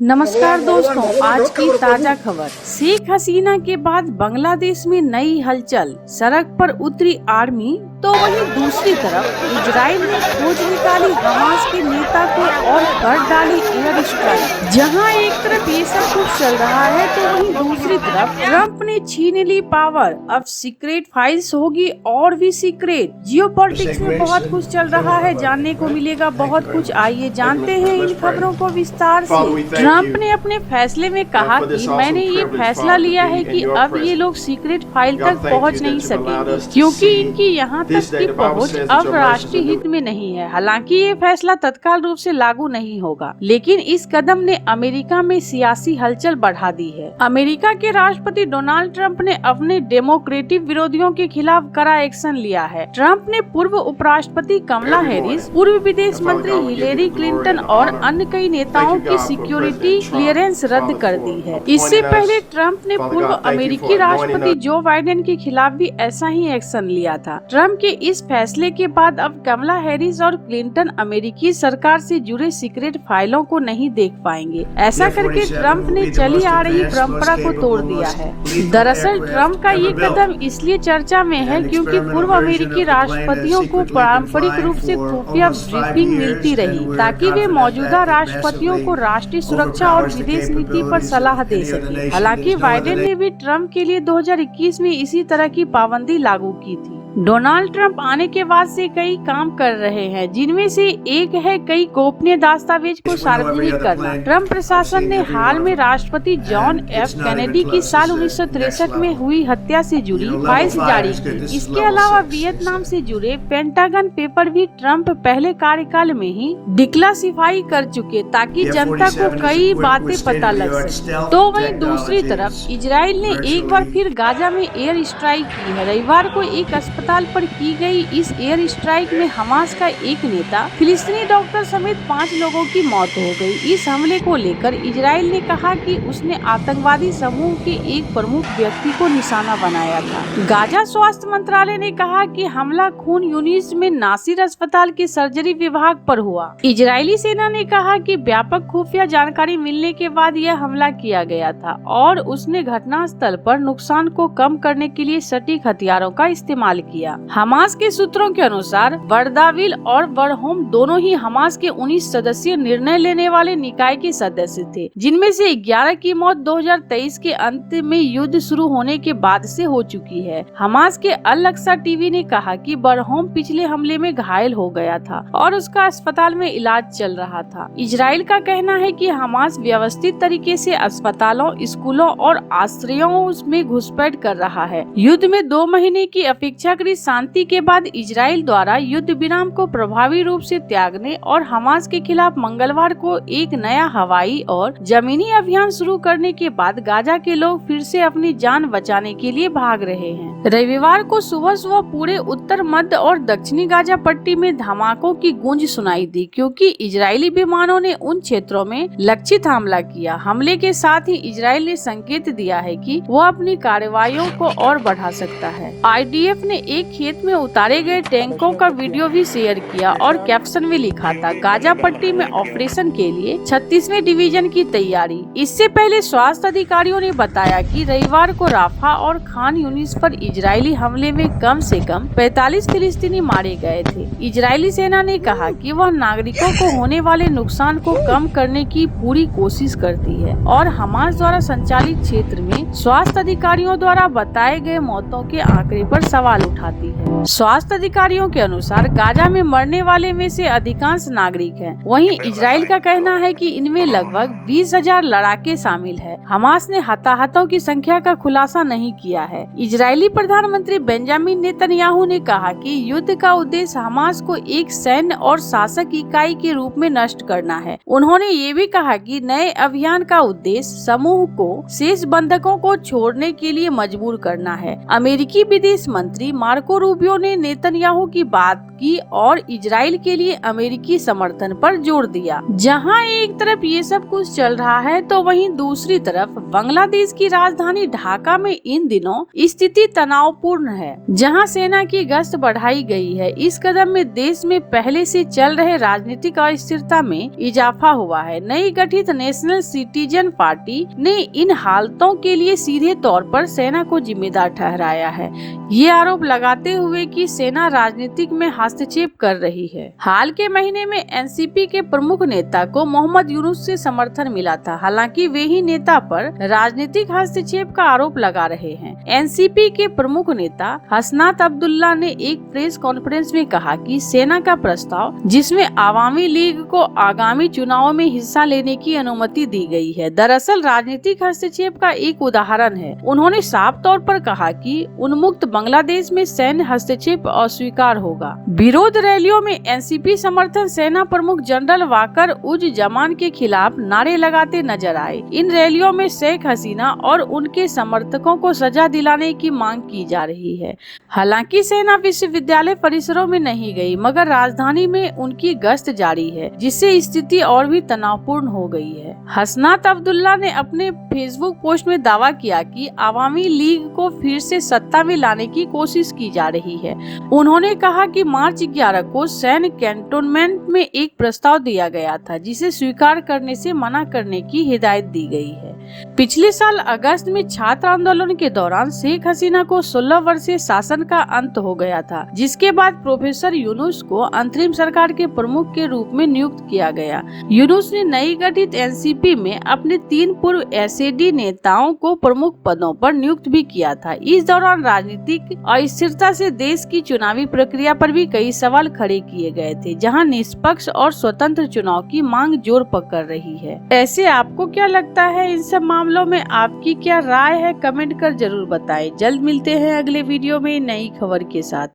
नमस्कार दोस्तों, आज की ताजा खबर। शेख हसीना के बाद बांग्लादेश में नई हलचल, सड़क पर उतरी आर्मी। तो वहीं दूसरी तरफ इजराइल ने खोज निकाली हमास के नेता को और कर डाली एयर स्ट्राइक। जहां एक तरफ ये सब कुछ चल रहा है तो वहीं दूसरी तरफ ट्रम्प ने छीन ली पावर। अब सीक्रेट फाइल्स होगी और भी सीक्रेट। जियोपॉलिटिक्स में बहुत कुछ चल रहा है, जानने को मिलेगा बहुत कुछ। आइए जानते हैं इन खबरों को विस्तार से। ट्रम्प ने अपने फैसले में कहा कि मैंने ये फैसला लिया है कि अब ये लोग सीक्रेट फाइल तक पहुंच नहीं सकेंगे, क्योंकि इनकी यहाँ तक की पहुंच अब राष्ट्रीय हित में नहीं है। हालांकि ये फैसला तत्काल रूप से लागू नहीं होगा, लेकिन इस कदम ने अमेरिका में सियासी हलचल बढ़ा दी है। अमेरिका के राष्ट्रपति डोनाल्ड ट्रंप ने अपने डेमोक्रेटिक विरोधियों के खिलाफ कड़ा एक्शन लिया है। ट्रंप ने पूर्व उपराष्ट्रपति कमला हैरिस, पूर्व विदेश मंत्री हिलेरी क्लिंटन और अन्य कई नेताओं की सिक्योरिटी क्लियरेंस रद्द कर दी है। इससे पहले ट्रंप ने पूर्व अमेरिकी राष्ट्रपति जो बाइडेन के खिलाफ भी ऐसा ही एक्शन लिया था। ट्रंप के इस फैसले के बाद अब कमला हैरिस और क्लिंटन अमेरिकी सरकार से जुड़े सीक्रेट फाइलों को नहीं देख पाएंगे। ऐसा करके ट्रंप ने चली आ रही परंपरा को तोड़ दिया है। दरअसल ट्रंप का ये कदम इसलिए चर्चा में है क्योंकि पूर्व अमेरिकी राष्ट्रपतियों को पारंपरिक रूप से खुफिया ब्रीफिंग मिलती रही, ताकि वे मौजूदा राष्ट्रपतियों को राष्ट्रीय सुरक्षा और विदेश नीति पर सलाह दे सके। हालांकि बाइडेन ने भी ट्रंप के लिए 2021 में इसी तरह की पाबंदी लागू की थी। डोनाल्ड ट्रंप आने के बाद से कई काम कर रहे हैं, जिनमें से एक है कई गोपनीय दस्तावेज को सार्वजनिक करना। ट्रंप प्रशासन ने हाल में राष्ट्रपति जॉन एफ कैनेडी की साल 1963 में हुई हत्या से जुड़ी फाइल्स जारी की। इसके अलावा वियतनाम से जुड़े पेंटागन पेपर भी ट्रंप पहले कार्यकाल में ही डिक्लासिफाई कर चुके, ताकि जनता को कई बातें पता लग सके। तो वहीं दूसरी तरफ इजराइल ने एक बार फिर गाजा में एयर स्ट्राइक की है। रविवार को एक अस्पताल पर की गई इस एयर स्ट्राइक में हमास का एक नेता, फिलिस्तीनी डॉक्टर समेत 5 लोगों की मौत हो गई। इस हमले को लेकर इजराइल ने कहा कि उसने आतंकवादी समूह के एक प्रमुख व्यक्ति को निशाना बनाया था। गाजा स्वास्थ्य मंत्रालय ने कहा कि हमला खून यूनिस में नासिर अस्पताल के सर्जरी विभाग पर हुआ। इजरायली सेना ने कहा कि व्यापक खुफिया जानकारी मिलने के बाद यह हमला किया गया था और उसने घटनास्थल पर नुकसान को कम करने के लिए सटीक हथियारों का इस्तेमाल किया। हमास के सूत्रों के अनुसार वर्दाविल और बरहोम दोनों ही हमास के 19 सदस्यीय निर्णय लेने वाले निकाय के सदस्य थे, जिनमें से 11 की मौत 2023 के अंत में युद्ध शुरू होने के बाद से हो चुकी है। हमास के अल अक्सा टीवी ने कहा कि बरहोम पिछले हमले में घायल हो गया था और उसका अस्पताल में इलाज चल रहा था। इजराइल का कहना है कि हमास व्यवस्थित तरीके से अस्पतालों, स्कूलों और आश्रयों में घुसपैठ कर रहा है। युद्ध में 2 महीने की अपेक्षाकृत शांति के बाद इजराइल द्वारा युद्ध विराम को प्रभावी रूप से त्यागने और हमास के खिलाफ मंगलवार को एक नया हवाई और जमीनी अभियान शुरू करने के बाद गाजा के लोग फिर से अपनी जान बचाने के लिए भाग रहे हैं। रविवार को सुबह पूरे उत्तर, मध्य और दक्षिणी गाजा पट्टी में धमाकों की गूंज सुनाई दी, क्योंकि इजरायली विमानों ने उन क्षेत्रों में लक्षित हमला किया। हमले के साथ ही इजराइल ने संकेत दिया है कि वो अपनी कार्रवाइयों को और बढ़ा सकता है। IDF ने एक खेत में उतारे गए टैंकों का वीडियो भी शेयर किया और कैप्शन में लिखा था, गाजा पट्टी में ऑपरेशन के लिए 36वें डिवीजन की तैयारी। इससे पहले स्वास्थ्य अधिकारियों ने बताया कि रविवार को राफा और खान यूनिस पर इजरायली हमले में कम से कम 45 फिलिस्तीनी मारे गए थे। इजरायली सेना ने कहा कि वह नागरिकों को होने वाले नुकसान को कम करने की पूरी कोशिश करती है और हमास द्वारा संचालित क्षेत्र में स्वास्थ्य अधिकारियों द्वारा बताए गए मौतों के आंकड़े पर सवाल उठाती है। स्वास्थ्य अधिकारियों के अनुसार गाजा में मरने वाले में से अधिकांश नागरिक हैं। वहीं इजराइल का कहना है कि इनमें लगभग 20,000 लड़ाके शामिल हैं। हमास ने हताहतों की संख्या का खुलासा नहीं किया है। इजरायली प्रधानमंत्री बेंजामिन नेतन्याहू ने कहा कि युद्ध का उद्देश्य हमास को एक सैन्य और शासक इकाई के रूप में नष्ट करना है। उन्होंने ये भी कहा कि नए अभियान का उद्देश्य समूह को शेष बंधकों को छोड़ने के लिए मजबूर करना है। अमेरिकी विदेश मंत्री मार्को रूबियो ने नेतन्याहू की बात की और इजराइल के लिए अमेरिकी समर्थन पर जोर दिया। जहां एक तरफ ये सब कुछ चल रहा है तो वहीं दूसरी तरफ बांग्लादेश की राजधानी ढाका में इन दिनों स्थिति तनावपूर्ण है, जहां सेना की गश्त बढ़ाई गई है। इस कदम में देश में पहले से चल रहे राजनीतिक अस्थिरता में इजाफा हुआ है। नई गठित नेशनल सिटीजन पार्टी ने इन हालतों के लिए सीधे तौर पर सेना को जिम्मेदार ठहराया है, ये आरोप लगाते हुए कि सेना राजनीतिक में हस्तक्षेप कर रही है। हाल के महीने में एनसीपी के प्रमुख नेता को मोहम्मद यूनुस से समर्थन मिला था, हालांकि वे ही नेता पर राजनीतिक हस्तक्षेप का आरोप लगा रहे हैं। एनसीपी के प्रमुख नेता हसनात अब्दुल्ला ने एक प्रेस कॉन्फ्रेंस में कहा कि सेना का प्रस्ताव, जिसमें आवामी लीग को आगामी चुनाव में हिस्सा लेने की अनुमति दी गई है, दरअसल राजनीतिक हस्तक्षेप का एक उदाहरण है। उन्होंने साफ तौर पर कहा कि उन्मुक्त बांग्लादेश में सैन्य हस्तक्षेप अस्वीकार होगा। विरोध रैलियों में एनसीपी समर्थन सेना प्रमुख जनरल वाकर उज जमान के खिलाफ नारे लगाते नजर आए। इन रैलियों में शेख हसीना और उनके समर्थकों को सजा दिलाने की मांग की जा रही है। हालांकि सेना विश्वविद्यालय परिसरों में नहीं गई, मगर राजधानी में उनकी गश्त जारी है, जिससे स्थिति और भी तनावपूर्ण हो गई है। हसनात अब्दुल्ला ने अपने फेसबुक पोस्ट में दावा किया कि आवामी लीग को फिर से सत्ता में लाने की कोशिश की जा रही है। उन्होंने कहा कि मार्च 11 को सैन्य कैंटोनमेंट में एक प्रस्ताव दिया गया था, जिसे स्वीकार करने से मना करने की हिदायत दी गई है। पिछले साल अगस्त में छात्र आंदोलन के दौरान शेख हसीना को 16 वर्षीय शासन का अंत हो गया था, जिसके बाद प्रोफेसर यूनुस को अंतरिम सरकार के प्रमुख के रूप में नियुक्त किया गया। यूनुस ने नई गठित एनसीपी में अपने 3 पूर्व एसएडी नेताओं को प्रमुख पदों पर नियुक्त भी किया था। इस दौरान राजनीतिक अस्थिरता से देश की चुनावी प्रक्रिया पर भी कई सवाल खड़े किए गए थे, जहां निष्पक्ष और स्वतंत्र चुनाव की मांग जोर पकड़ रही है। ऐसे आपको क्या लगता है इन सब मामलों में? आपकी क्या राय है? कमेंट कर जरूर बताएं। जल्द मिलते हैं अगले वीडियो में नई खबर के साथ।